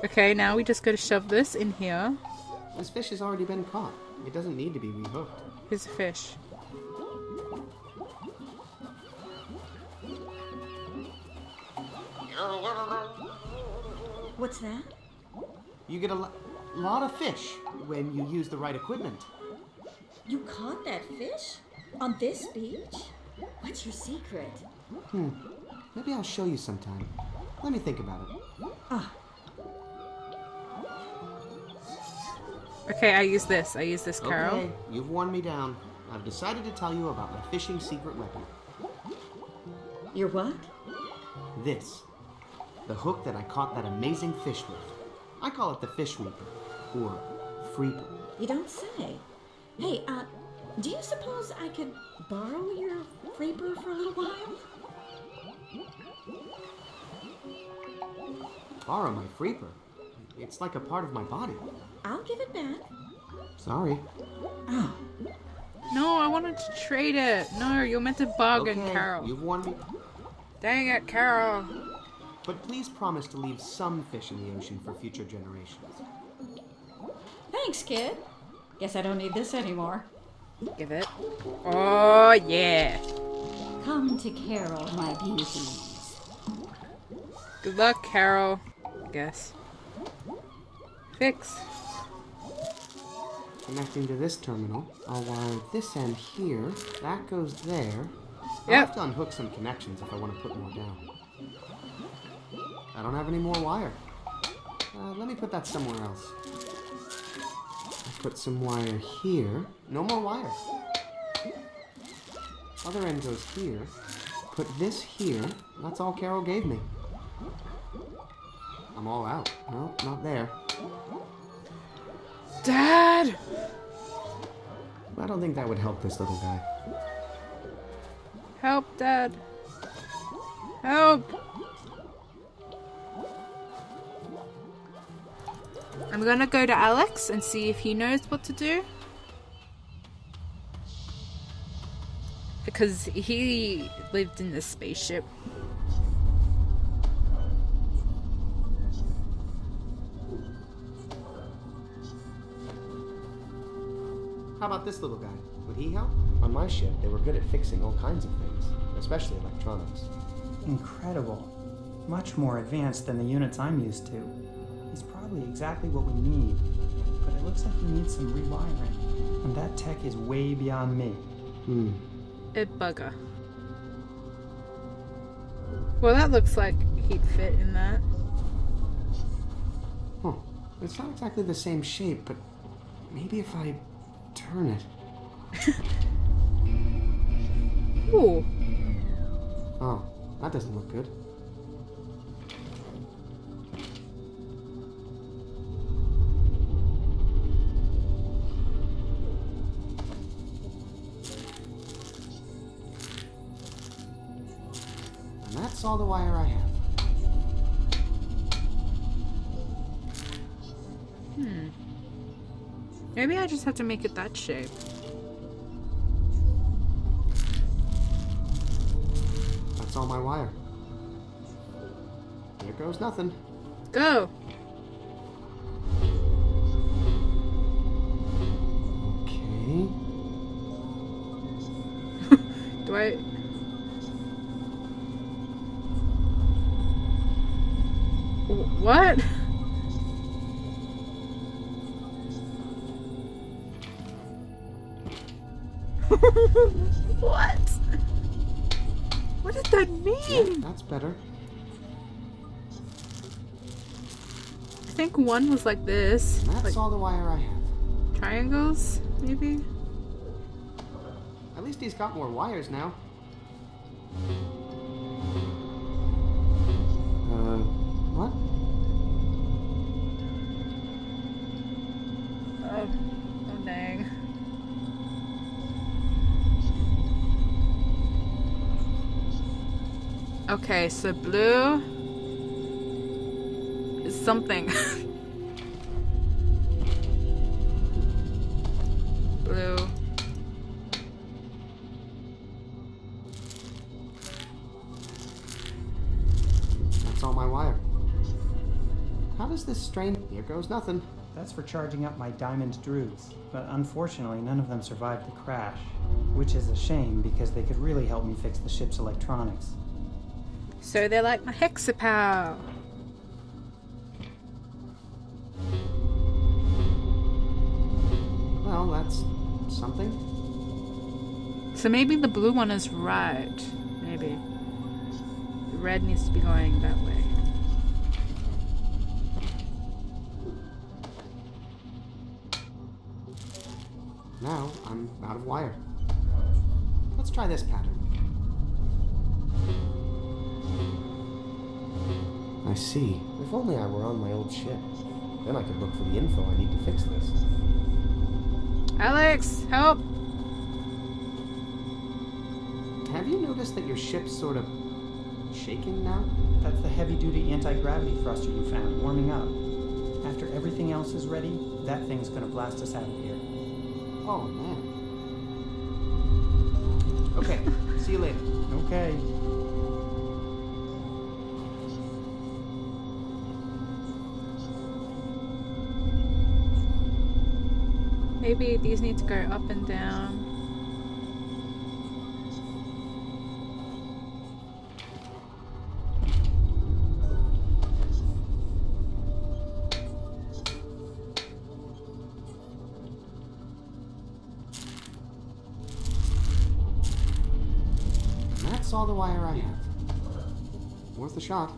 Okay, now we just gotta shove this in here. This fish has already been caught. It doesn't need to be rehooked. Here's a fish. What's that? You get a lot of fish when you use the right equipment. You caught that fish? On this beach? What's your secret? Maybe I'll show you sometime. Let me think about it. Ah, Okay, I use this. I use this, Carol. Okay, you've worn me down. I've decided to tell you about my fishing secret weapon. your what? This. The hook that I caught that amazing fish with. I call it the fish weeper, or freeper. You don't say. Hey, do you suppose I could borrow your creeper for a little while? Borrow my freeper? It's like a part of my body. I'll give it back. Sorry. Oh, No, I wanted to trade it. No, you're meant to bargain, Okay, Carol. you've warned me. Dang it, Carol. But please promise to leave some fish in the ocean for future generations. thanks, kid. Guess I don't need this anymore. Give it. Oh, yeah. Come to Carol, my beauties. Good luck, Carol. I guess. Fix. Connecting to this terminal, I'll wire this end here. That goes there. I'll Yep. have to unhook some connections if I want to put more down. I don't have any more wire. Let me put that somewhere else. I'll put some wire here. No more wire. Other end goes here. Put this here. That's all Carol gave me. I'm all out. No, not there. Dad! I don't think that would help this little guy. Help, Dad. Help! I'm gonna go to Alex and see if he knows what to do. Because he lived in this spaceship. How about this little guy? Would he help? On my ship, they were good at fixing all kinds of things, especially electronics. Incredible. Much more advanced than the units I'm used to. He's probably exactly what we need, but it looks like he needs some rewiring. And that tech is way beyond me. A bugger. Well, that looks like he'd fit in that. Huh. It's not exactly the same shape, but maybe if I turn it. Ooh. Oh, that doesn't look good. And that's all the wire I have. Maybe I just have to make it that shape. That's all my wire. There goes nothing. Go! Okay. Do I... What? What? What did that mean? That's better. I think one was like this. And that's Like all the wire I have. triangles, maybe? At least he's got more wires now. What? Oh dang. Okay, so blue is something. Blue. That's all my wire. How does this strain? Here goes nothing. That's for charging up my diamond druids, but unfortunately none of them survived the crash, which is a shame because they could really help me fix the ship's electronics. So they're like my hexapow. Well, that's something. So maybe the blue one is right. Maybe. The red needs to be going that way. Now I'm out of wire. Let's try this pattern. I see. If only I were on my old ship. Then I could look for the info I need to fix this. Alex, help! Have you noticed that your ship's sort of shaking now? That's the heavy-duty anti-gravity thruster you found, warming up. After everything else is ready, that thing's gonna blast us out of here. Oh, man. Okay, see you later. Okay. Maybe these need to go up and down. That's all the wire I have. Worth a shot.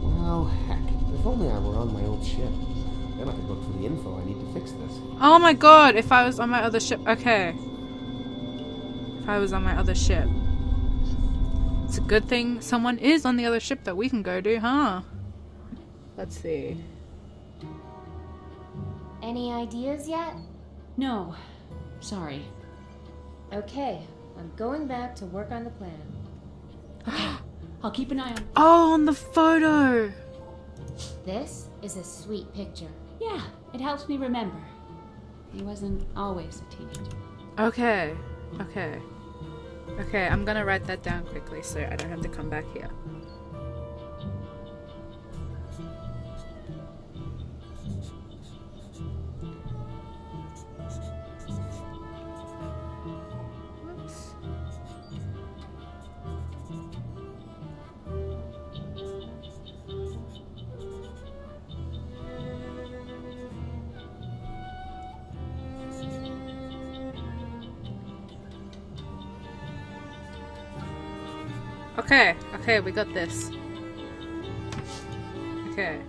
Well, heck. If only I were on my old ship. Then I could look for the info I need to fix this. Oh my god, if I was on my other ship. Okay. If I was on my other ship. It's a good thing someone is on the other ship that we can go to, huh? Let's see. Any ideas yet? No. Sorry. Okay, I'm going back to work on the plan. I'll keep an eye on... Oh, on the photo! This is a sweet picture. Yeah, it helps me remember. He wasn't always a teenager. Okay. Okay. Okay, I'm gonna write that down quickly so I don't have to come back here. Whoops. Okay, okay, we got this. Okay.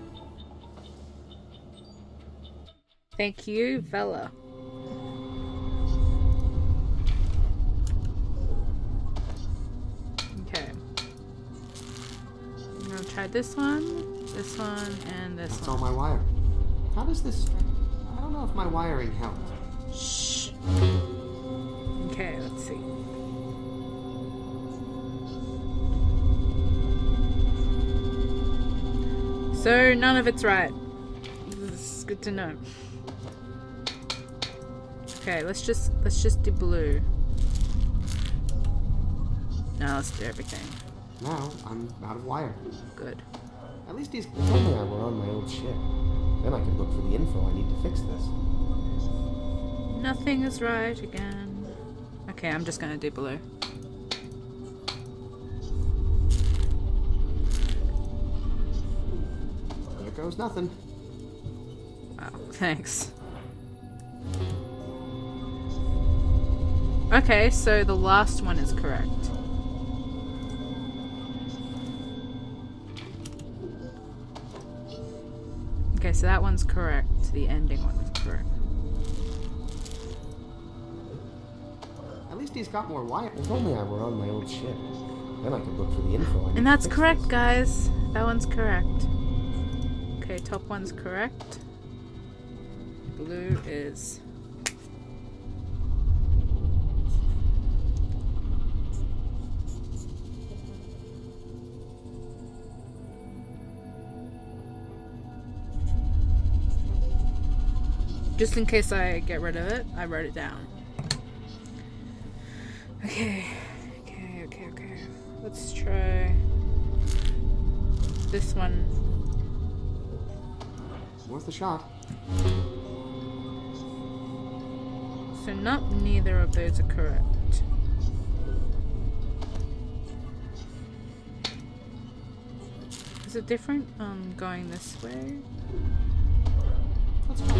Thank you, Vela. Okay. I'm gonna try this one, and this That's one. all my wire. How does this... I don't know if my wiring helped. Shh. Okay, let's see. So none of it's right. This is good to know. Okay, let's just do blue. Now let's do everything. Now I'm out of wire. Good. At least he's... If only I were on my old ship. Then I could look for the info I need to fix this. Nothing is right again. Okay, I'm just gonna do blue. There goes nothing. Wow, thanks. Okay, so the last one is correct. Okay, so that one's correct. The ending one is correct. At least he's got more wire. If only I were on my old ship. Then I could look for the info I need And to that's fix correct, this. guys. That one's correct. Okay, top one's correct. Blue is... Just in case I get rid of it, I wrote it down. Okay. Let's try... this one. Worth a shot. So not neither of those are correct. Is it different? Going this way. Let's try.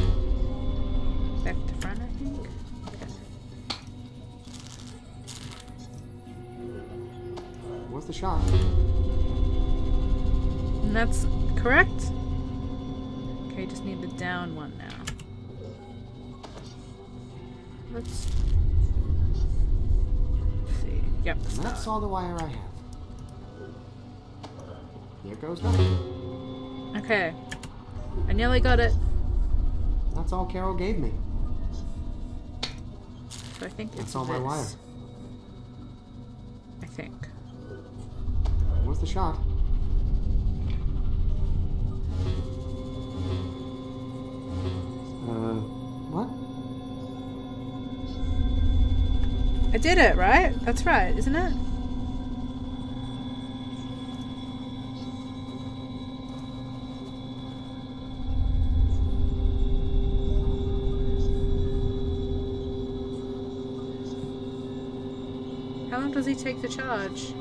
Back to front, I think. Okay. Worth a shot. And that's correct? Okay, just need the down one now. Let's see. Yep, And start. that's all the wire I have. Here goes nothing. Okay. I nearly got it. That's all Carol gave me. So I think it's That's all my wire. this. I think. Worth a shot. What? I did it, right? That's right, isn't it? How long does he take to charge?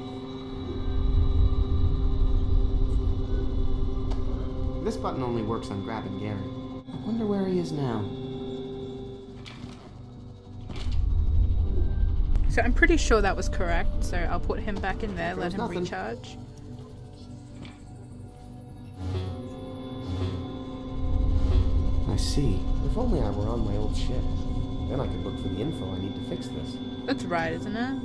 This button only works on grabbing Gary. I wonder where he is now. So I'm pretty sure that was correct, so I'll put him back in there, let There's him nothing. recharge. I see. If only I were on my old ship. Then I could look for the info I need to fix this. That's right, isn't it?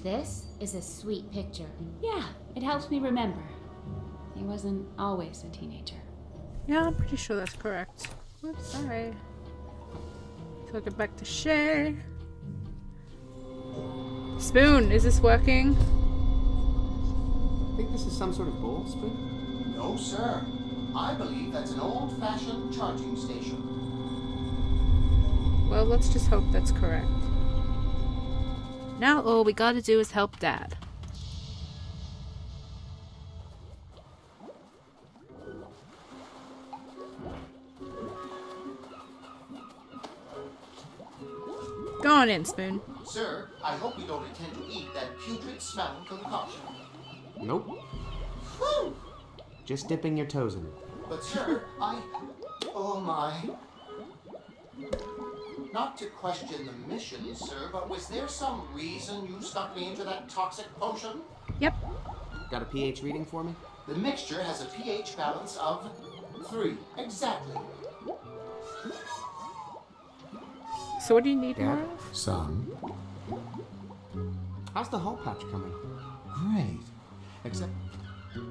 This is a sweet picture. Yeah, it helps me remember. He wasn't always a teenager. Yeah, I'm pretty sure that's correct. Whoops, sorry. So I'll get back to Shay. Spoon, is this working? Think this is some sort of bowl spoon? No, sir. I believe that's an old-fashioned charging station. Well, let's just hope that's correct. Now all we gotta do is help Dad. Go on in, Spoon. Sir, I hope you don't intend to eat that putrid-smelling concoction. Nope. Whew! Just dipping your toes in it. But, sir, Oh, my. Not to question the mission, sir, but was there some reason you stuck me into that toxic potion? Yep. Got a pH reading for me? The mixture has a pH balance of 3. Exactly. So what do you need Dad? more? Son, How's the hull patch coming? great. Except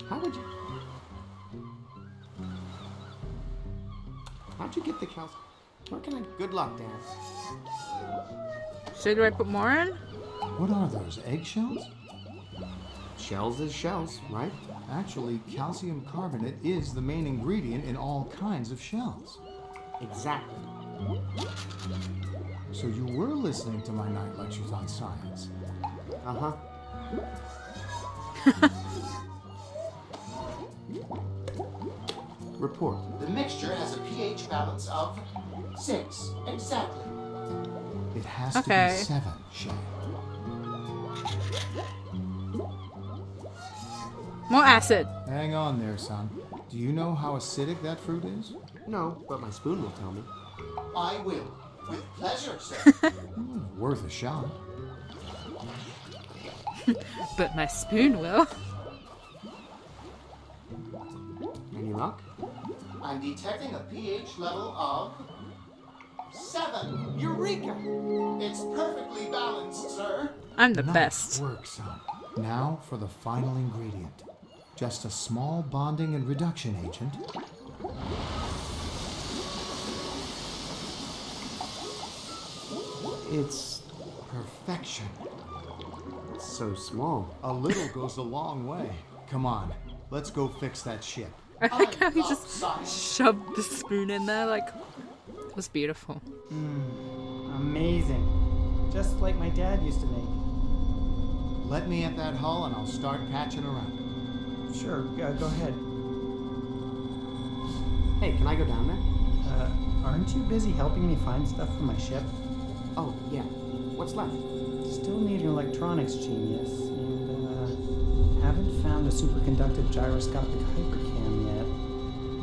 How'd you get the calcium? Where can I? Good luck, Dad. So do I put more in? what are those, eggshells? Shells is shells, right? Actually, calcium carbonate is the main ingredient in all kinds of shells. Exactly. So you were listening to my night lectures on science. Uh-huh. Report. The mixture has a pH balance of 6. Exactly. It has Okay. to be 7, Shay. More acid. Hang on there, son. Do you know how acidic that fruit is? No, but my spoon will tell me. I will. With pleasure, sir. Worth a shot. But my spoon will. Any luck? I'm detecting a pH level of 7. Eureka! It's perfectly balanced, sir. I'm the Nice best. work, son. Now for the final ingredient. Just a small bonding and reduction agent. It's Perfection. so small. A little goes a long way. Come on, let's go fix that ship. I like how he love just science. shoved the spoon in there, like, it was beautiful. Amazing. just like my dad used to make. Let me at that hull and I'll start patching around. Sure, go ahead. Hey, can I go down there? Aren't you busy helping me find stuff for my ship? Oh, yeah. What's left? Still need an electronics genius, and haven't found a superconductive gyroscopic hypercam yet.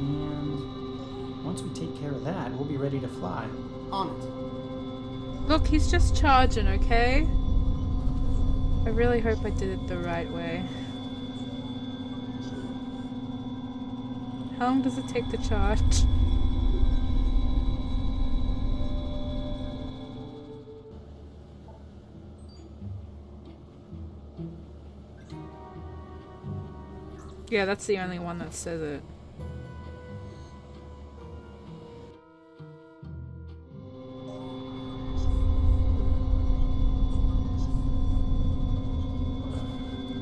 And once we take care of that, we'll be ready to fly. On it. Look, he's just charging, okay? I really hope I did it the right way. How long does it take to charge? Yeah, that's the only one that says it.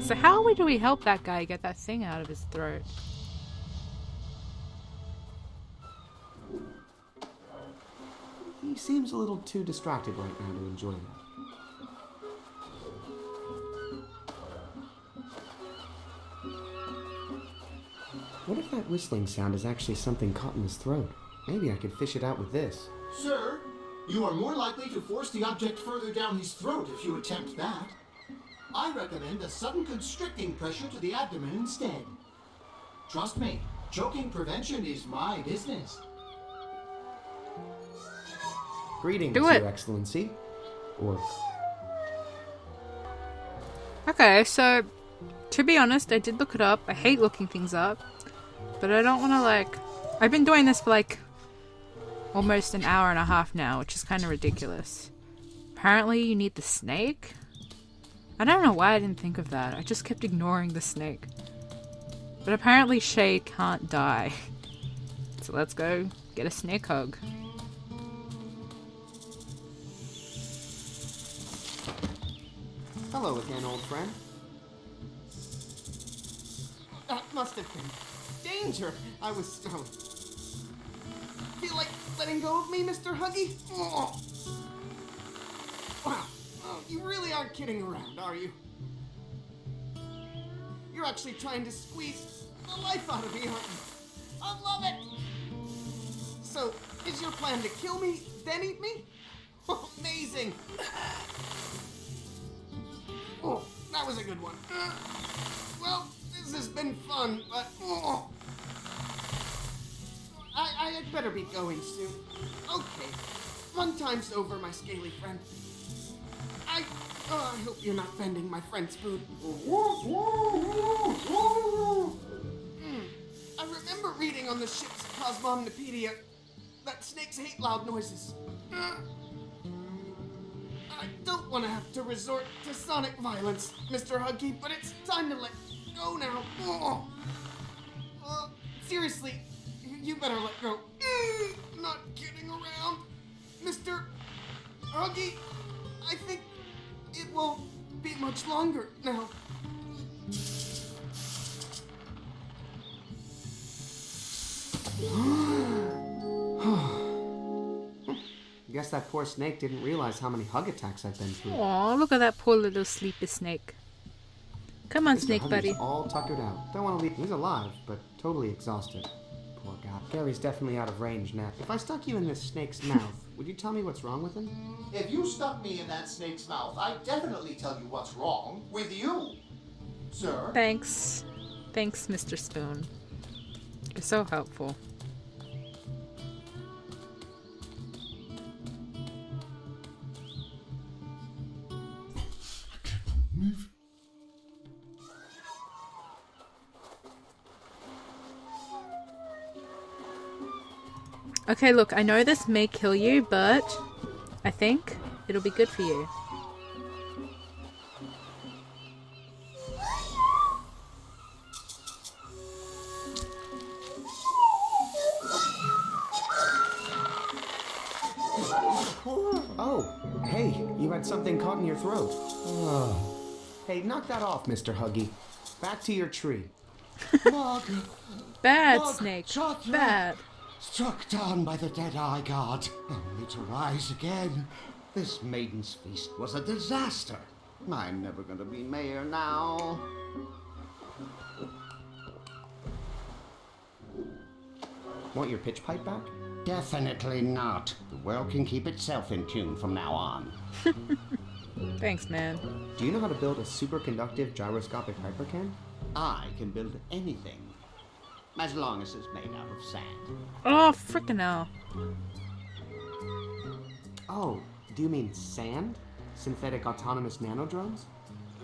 So how do we help that guy get that thing out of his throat? He seems a little too distracted right now to enjoy that. What if that whistling sound is actually something caught in his throat? Maybe I could fish it out with this. Sir, you are more likely to force the object further down his throat if you attempt that. I recommend a sudden constricting pressure to the abdomen instead. Trust me, choking prevention is my business. Greetings, Do it. Your Excellency. Or... Okay, so to be honest, I did look it up. I hate looking things up. But I don't want to I've been doing this for almost an hour and a half now, which is kind of ridiculous. Apparently you need the snake? I don't know why I didn't think of that. I just kept ignoring the snake. But apparently Shay can't die. So let's go get a snake hug. Hello again, old friend. That must have been danger. I feel like letting go of me, Mr. Huggy? Oh. Wow. Oh, you really aren't kidding around, are you? You're actually trying to squeeze the life out of me, aren't you? I love it! So, is your plan to kill me, then eat me? Amazing! Oh, that was a good one. Well, this has been fun, but... I had better be going soon. Okay, fun time's over, my scaly friend. I hope you're not bending my friend's food. I remember reading on the ship's Cosmomnopedia that snakes hate loud noises. I don't want to have to resort to sonic violence, Mr. Huggy, but it's time to let go now. Seriously, you better let go. Not kidding around. Mr. Huggy, I think it won't be much longer now. Guess that poor snake didn't realize how many hug attacks I've been through. Aw, look at that poor little sleepy snake. Come on, Mr. snake Huggy's buddy. all tuckered out. Don't want to leave. He's alive, but totally exhausted. Poor guy. Gary's definitely out of range now. If I stuck you in this snake's mouth, would you tell me what's wrong with him? If you stuck me in that snake's mouth, I'd definitely tell you what's wrong with you, sir. Thanks. Thanks, Mr. Spoon. You're so helpful. Okay, look, I know this may kill you, but I think it'll be good for you. Oh, hey, you had something caught in your throat. Hey, knock that off, Mr. Huggy. Back to your tree. Bad snake. Bad. Struck down by the Dead-Eye God, only to rise again. This Maiden's Feast was a disaster. I'm never gonna be mayor now. Want your pitch pipe back? Definitely not. The world can keep itself in tune from now on. Thanks, man. Do you know how to build a superconductive gyroscopic hypercam? I can build anything, as long as it's made out of sand. Oh, frickin' hell. Oh, do you mean sand? Synthetic autonomous nanodrones?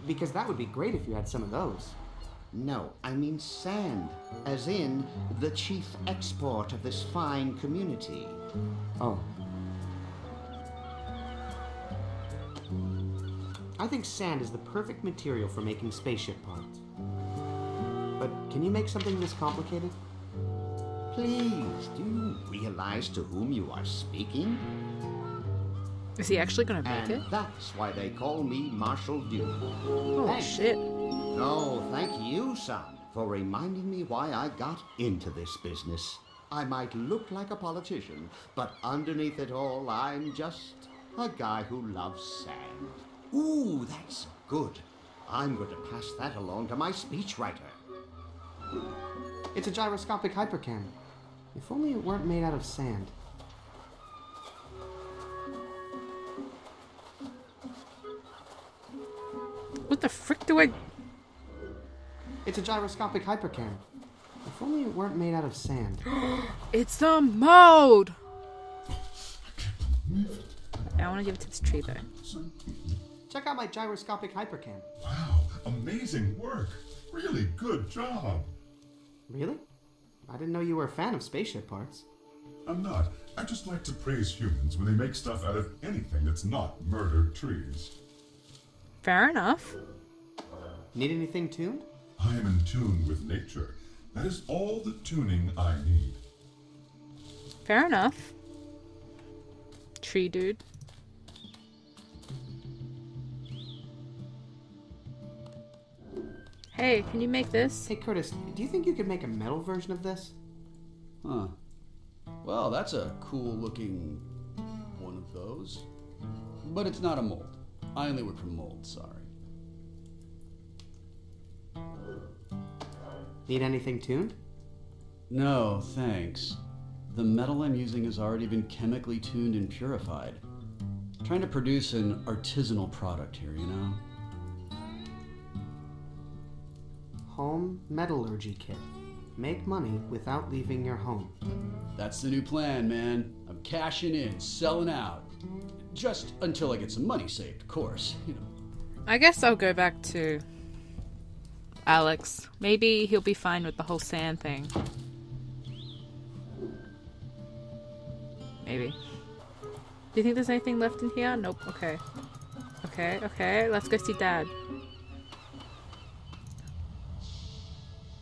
Because that would be great if you had some of those. No, I mean sand, as in the chief export of this fine community. Oh. I think sand is the perfect material for making spaceship parts. But can you make something this complicated? Please, do you realize to whom you are speaking? Is he actually gonna make And it? that's why they call me Marshal Duke. Oh, Thanks. shit. No, thank you, son, for reminding me why I got into this business. I might look like a politician, but underneath it all, I'm just a guy who loves sand. Ooh, that's good. I'm going to pass that along to my speechwriter. It's a gyroscopic hypercam. If only it weren't made out of sand. What the frick do I... It's a gyroscopic hypercam. If only it weren't made out of sand. It's a mode! I want to give it to this tree, though. Check out my gyroscopic hypercam. Wow, amazing work. Really good job. Really? I didn't know you were a fan of spaceship parts. I'm not. I just like to praise humans when they make stuff out of anything that's not murdered trees. Fair enough. Need anything tuned? I am in tune with nature. That is all the tuning I need. Fair enough. Tree dude. Hey, can you make this? Hey Curtis, do you think you could make a metal version of this? Huh. Well, that's a cool looking one of those. But it's not a mold. I only work from molds, sorry. Need anything tuned? No, thanks. The metal I'm using has already been chemically tuned and purified. Trying to produce an artisanal product here, you know? Home metallurgy kit. Make money without leaving your home. That's the new plan, man. I'm cashing in, selling out. Just until I get some money saved, of course, you know. I guess I'll go back to Alex. Maybe he'll be fine with the whole sand thing. Maybe. Do you think there's anything left in here? Nope. Okay. Okay. Let's go see Dad.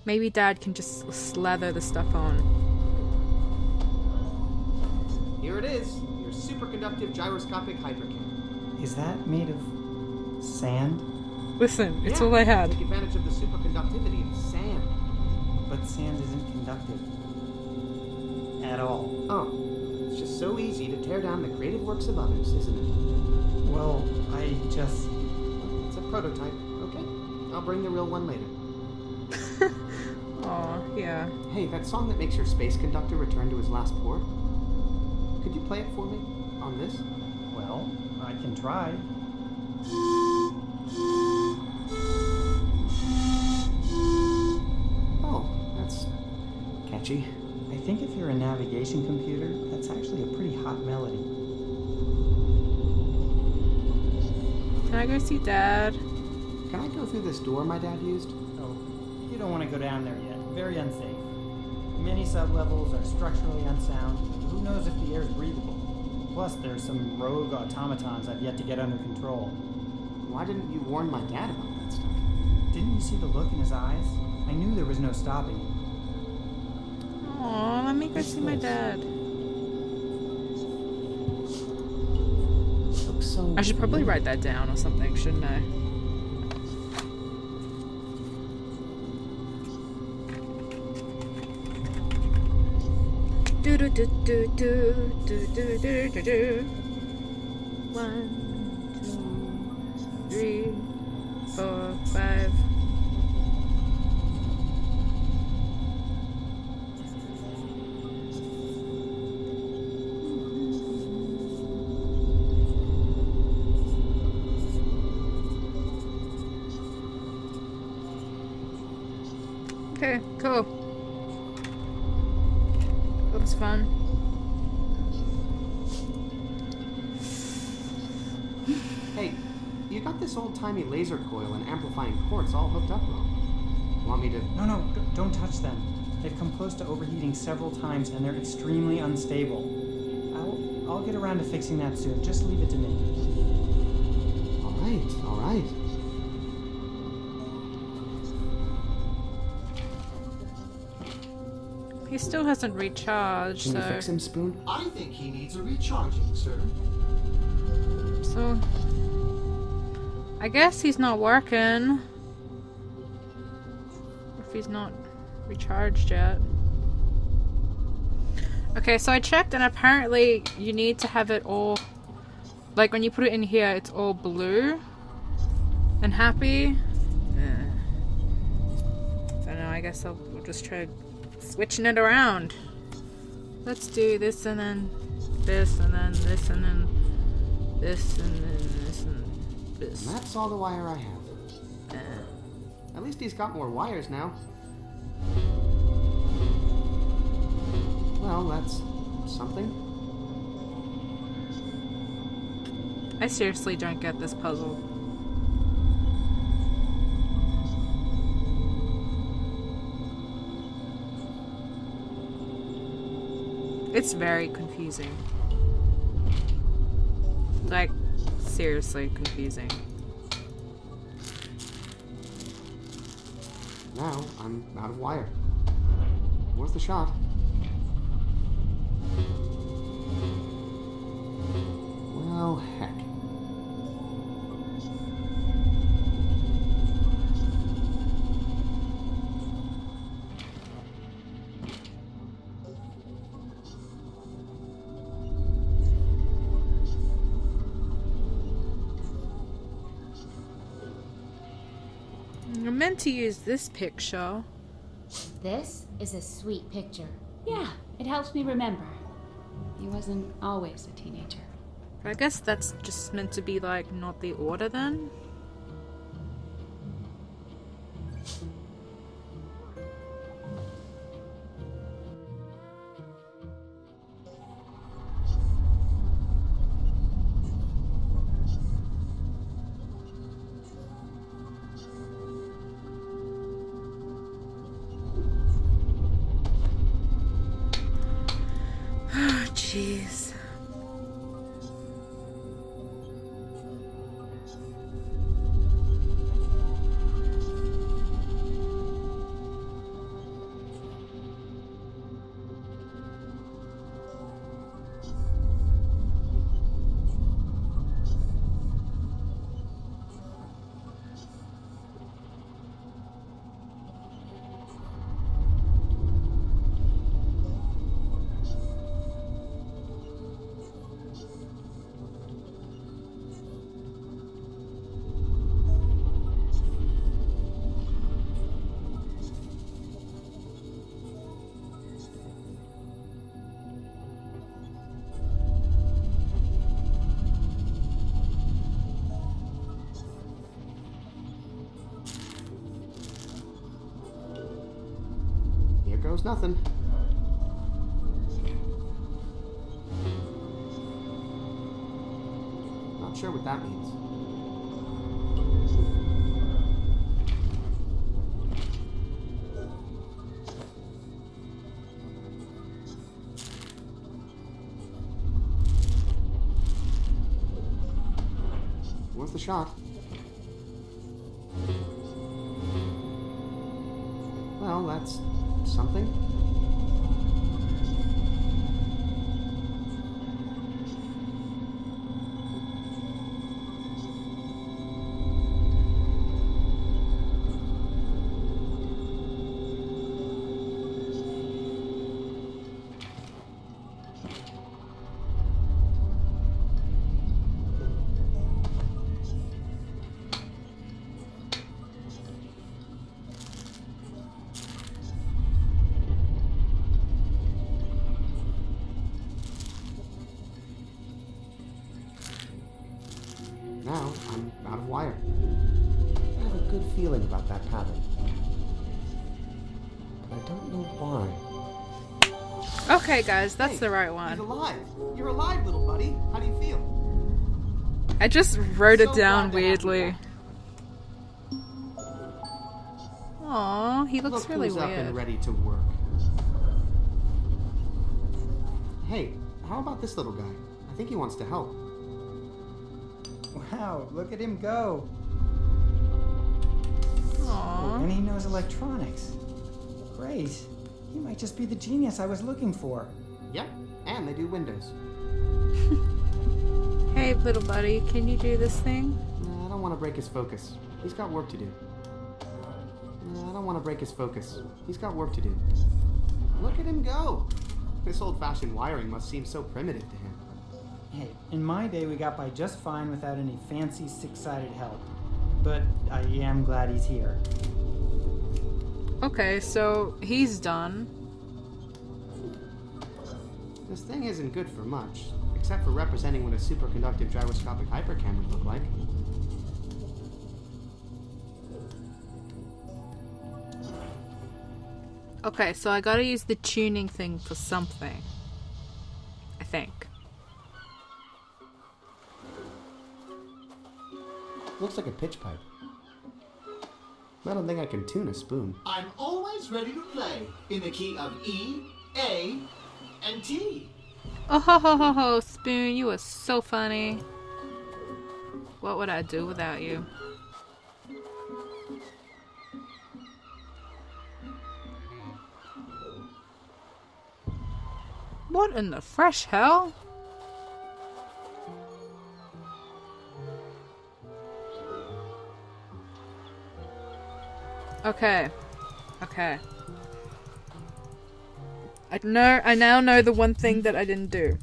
Maybe Dad can just slather the stuff on. Here it is, your superconductive gyroscopic hypercam. Is that made of sand? Listen, it's Yeah, all I had. Take advantage of the superconductivity of sand. But sand isn't conductive. At all. Oh, it's just so easy to tear down the creative works of others, isn't it? Well, I just... It's a prototype, okay? I'll bring the real one later. Aw, yeah. Hey, that song that makes your space conductor return to his last port? Could you play it for me? On this? Well, I can try. Oh, that's catchy. I think if you're a navigation computer, that's actually a pretty hot melody. Can I go see Dad? Can I go through this door my dad used? Oh, you don't want to go down there yet. Very unsafe. Many sublevels are structurally unsound. Who knows if the air's breathable? Plus, there's some rogue automatons I've yet to get under control. Why didn't you warn my dad about that stuff? Didn't you see the look in his eyes? I knew there was no stopping it. Aw, let me go see my dad. Looks so I should probably write that down or something, shouldn't I? Do do do do do do do do do. 1, 2, 3, 4, 5. Okay, cool. That was fun. Hey, you got this old-timey laser coil and amplifying quartz all hooked up wrong. Want me to... No, don't touch them. They've come close to overheating several times and they're extremely unstable. I'll get around to fixing that soon. Just leave it to me. All right. He still hasn't recharged, Can you so... fix him, Spoon? I think he needs a recharging, sir. So... I guess he's not working. If he's not recharged yet. Okay, so I checked and apparently you need to have it all... Like when you put it in here, it's all blue and happy. I don't know, I guess we'll just try switching it around. Let's do this and then this and then this and then this and then this and this. And that's all the wire I have. At least he's got more wires now. Well, that's something. I seriously don't get this puzzle. It's very confusing. Like, seriously confusing. Now, I'm out of wire. Where's the shot? Well, heck. I meant to use this picture. This is a sweet picture. Yeah, it helps me remember. He wasn't always a teenager. I guess that's just meant to be like not the order then. Jeez. Goes nothing. Not sure what that means. What's the shot? Well, that's something. Now I'm out of wire. I have a good feeling about that pattern. But I don't know why. Okay, guys, that's Hey, the right He's one. alive! You're alive, little buddy! How do you feel? I just wrote it So down glad to have you weirdly. back. Aw, he looks Look really who's up and weird. ready to work. Hey, how about this little guy? I think he wants to help. Wow, look at him go. Aw. And he knows electronics. Great. He might just be the genius I was looking for. Yep, and they do windows. Hey, little buddy, can you do this thing? I don't want to break his focus. He's got work to do. I don't want to break his focus. He's got work to do. Look at him go! This old-fashioned wiring must seem so primitive to him. Hey, in my day we got by just fine without any fancy six-sided help. But I am glad he's here. Okay, so he's done. This thing isn't good for much, except for representing what a superconductive gyroscopic hypercam would look like. Okay, so I gotta use the tuning thing for something. I think. Looks like a pitch pipe. I don't think I can tune a spoon. I'm always ready to play in the key of E, A, and T. Oh ho ho ho ho, Spoon, you are so funny. What would I do without you? What in the fresh hell? Okay. Okay. I now know the one thing that I didn't do.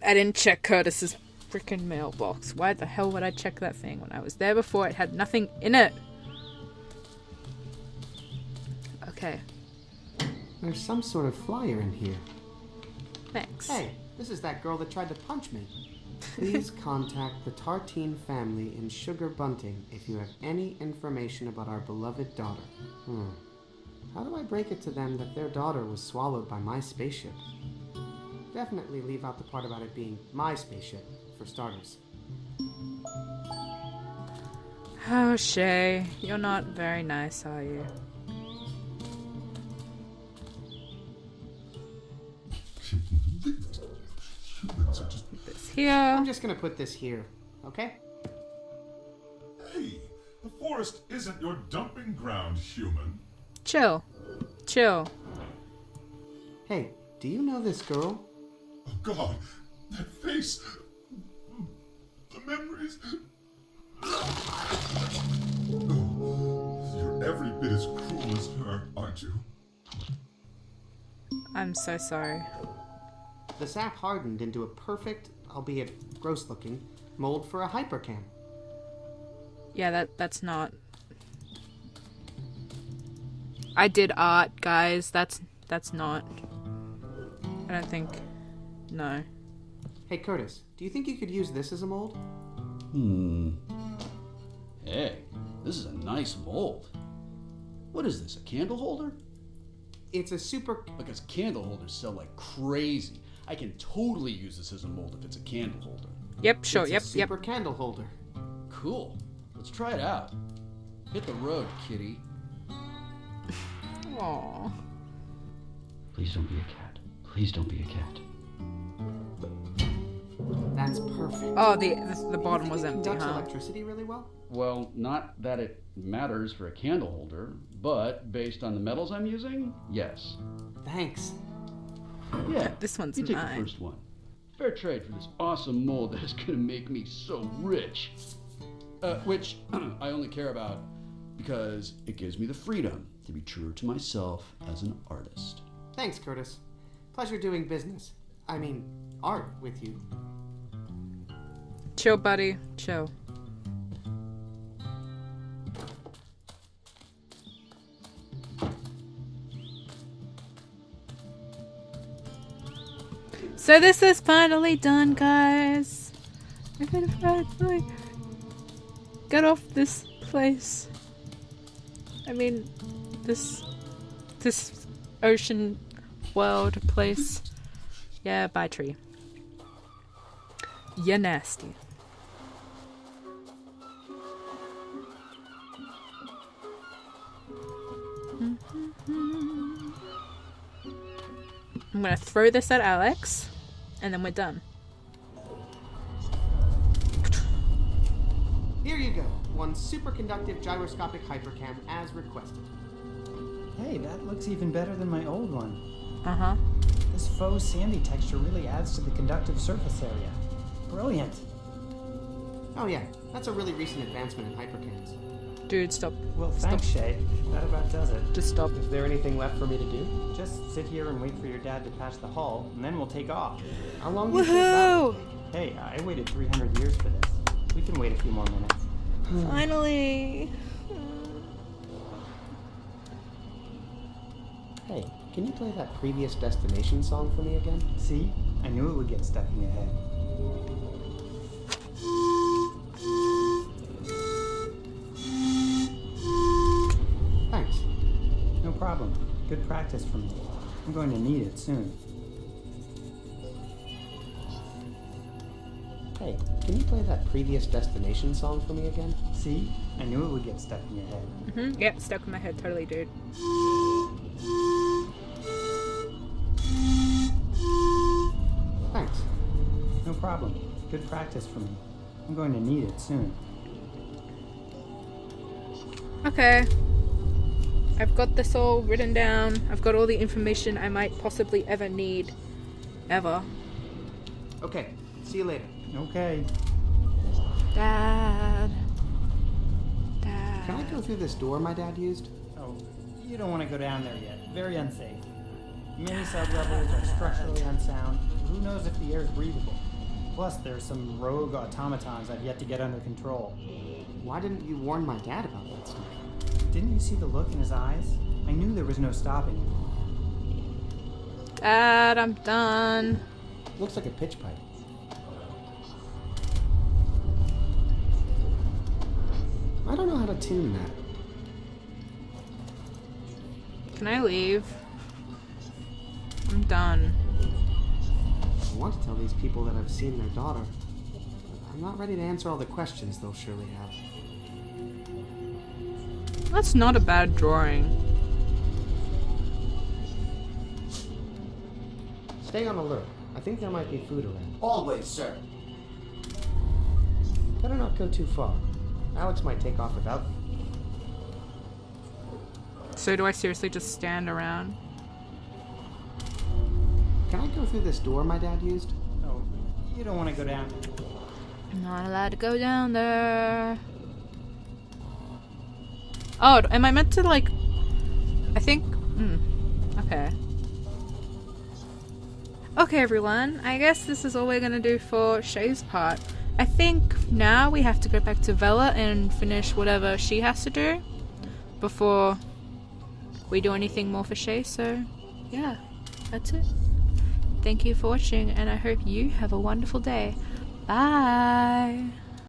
I didn't check Curtis's freaking mailbox. Why the hell would I check that thing when I was there before? It had nothing in it. Okay. There's some sort of flyer in here. Thanks. Hey, this is that girl that tried to punch me. Please contact the Tartine family in Sugar Bunting if you have any information about our beloved daughter. How do I break it to them that their daughter was swallowed by my spaceship? Definitely leave out the part about it being my spaceship, for starters. Oh, Shay, you're not very nice, are you? This here. I'm just gonna put this here, okay? Hey, the forest isn't your dumping ground, human. Chill. Chill. Hey, do you know this girl? Oh God, that face. The memories. Oh, you're every bit as cruel as her, aren't you? I'm so sorry. The sap hardened into a perfect, albeit gross-looking, mold for a hypercam. Yeah, that's not... I did art, guys. That's not... I don't think... No. Hey, Curtis, do you think you could use this as a mold? Hey, this is a nice mold. What is this, a candle holder? It's a super... Because candle holders sell like crazy. I can totally use this as a mold if it's a candle holder. Yep, sure, it's yep, a super candle holder. Cool. Let's try it out. Hit the road, kitty. Aww. Please don't be a cat. Please don't be a cat. That's perfect. Oh, the bottom was empty, Conducts huh? electricity really well? Well, not that it matters for a candle holder, but based on the metals I'm using, yes. Thanks. Yeah, This one's you take mine. the first one. Fair trade for this awesome mold that is gonna make me so rich. Which I only care about because it gives me the freedom to be true to myself as an artist. Thanks, Curtis. Pleasure doing business. I mean, art with you. Chill, buddy. Chill. So this is finally done, guys. I gotta finally get off this place. I mean, this ocean world place. Yeah, bye tree. You're nasty. I'm gonna throw this at Alex, and then we're done. Here you go. One superconductive gyroscopic hypercam as requested. Hey, that looks even better than my old one. Uh-huh. This faux sandy texture really adds to the conductive surface area. Brilliant. Oh yeah, that's a really recent advancement in hypercams. Dude, stop. Well, thanks, Shay. That about does it. Just stop. Is there anything left for me to do? Just sit here and wait for your dad to patch the hull, and then we'll take off. How long do you think that will take? Hey, I waited 300 years for this. We can wait a few more minutes. Finally. Hey, can you play that Previous Destination song for me again? See? I knew it would get stuck in your head. Thanks. No problem. Good practice for me. I'm going to need it soon. Hey, can you play that Previous Destination song for me again? See? I knew it would get stuck in your head. Mm-hmm. Yeah, stuck in my head, totally, dude. Thanks. No problem. Good practice for me. I'm going to need it soon. Okay. I've got this all written down. I've got all the information I might possibly ever need. Ever. Okay, see you later. Okay. Dad. Can I go through this door my dad used? Oh, you don't want to go down there yet. Very unsafe. Many sublevels are structurally unsound. Who knows if the air is breathable? Plus, there's some rogue automatons I've yet to get under control. Why didn't you warn my dad about that stuff? Didn't you see the look in his eyes? I knew there was no stopping him. Dad, I'm done. Looks like a pitch pipe. I don't know how to tune that. Can I leave? I'm done. I want to tell these people that I've seen their daughter. I'm not ready to answer all the questions they'll surely have. That's not a bad drawing. Stay on alert. I think there might be food around. Always, sir. Better not go too far. Alex might take off without me. So do I seriously just stand around? Can I go through this door my dad used? Oh, you don't want to go down. I'm not allowed to go down there. Oh, am I meant to, like... I think... okay. Okay, everyone. I guess this is all we're gonna do for Shay's part. I think now we have to go back to Vela and finish whatever she has to do before we do anything more for Shay, so yeah, that's it. Thank you for watching, and I hope you have a wonderful day. Bye!